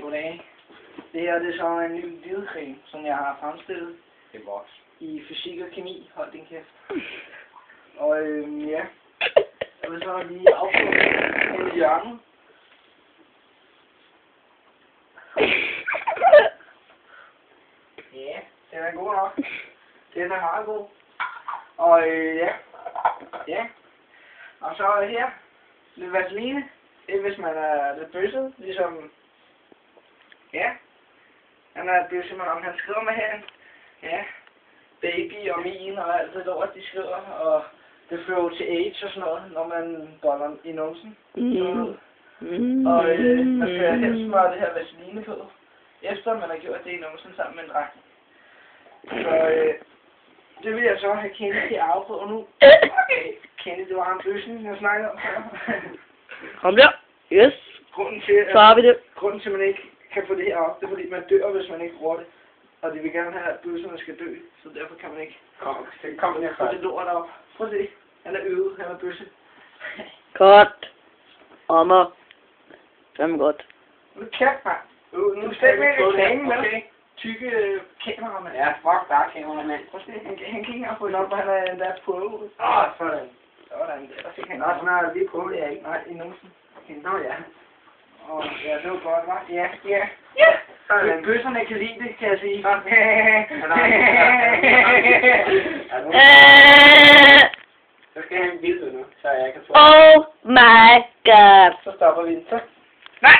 Goddag, goddag. Det her det er så en ny hvidecreme, som jeg har fremstillet. Det er vores. I fysik og kemi, hold din kæft. Og ja, jeg vil så lige afprøve den i hjørnet. Ja, den er god nok. Den er meget god. Og ja. Og så her, lidt vaseline. Det er hvis man er lidt bøsset, ligesom, ja. Han er blevet simpelthen, han skriver med herinde. Ja, baby og min og alt det lort, de skriver, og det fører til AIDS og sådan noget, når man boller i numsen. Og man skal helst smøre det her vaseline på, efter man har gjort det i numsen sammen med en dragt. Så det vil jeg så have Kenny til at afprøve nu. Okay. Kenny, det var ham bøssen, jeg snakkede om før. Kom der. Yes. Så har vi det. Grunden til, at man ikke kan få det her op, det er fordi, man dør, hvis man ikke bruger det. Og de vil gerne have, at bøsserne skal dø, så derfor kan man ikke Kom her få det lort op. Prøv at se. Han er øvet, han er bøsse. Godt. Ommer. Fem godt. Nu kæft, mand. Nu stemmer jeg reklame med. Okay. Tykke kameramand. Ja, fuck dig, kameramand. Prøv at se, han kan ikke engang få det op, og han er endda på. Sådan. Sådan, der fik han. Nå, snart lige på det, ikke? Nej, i numsen. Okay, nå ja. Ja, det var godt, hva'? Ja. Sådan. Bøsserne kan lide det, kan jeg sige. Så skal jeg have en billede nu, så jeg kan få... Oh my god. Så stopper vi. Så. Nej!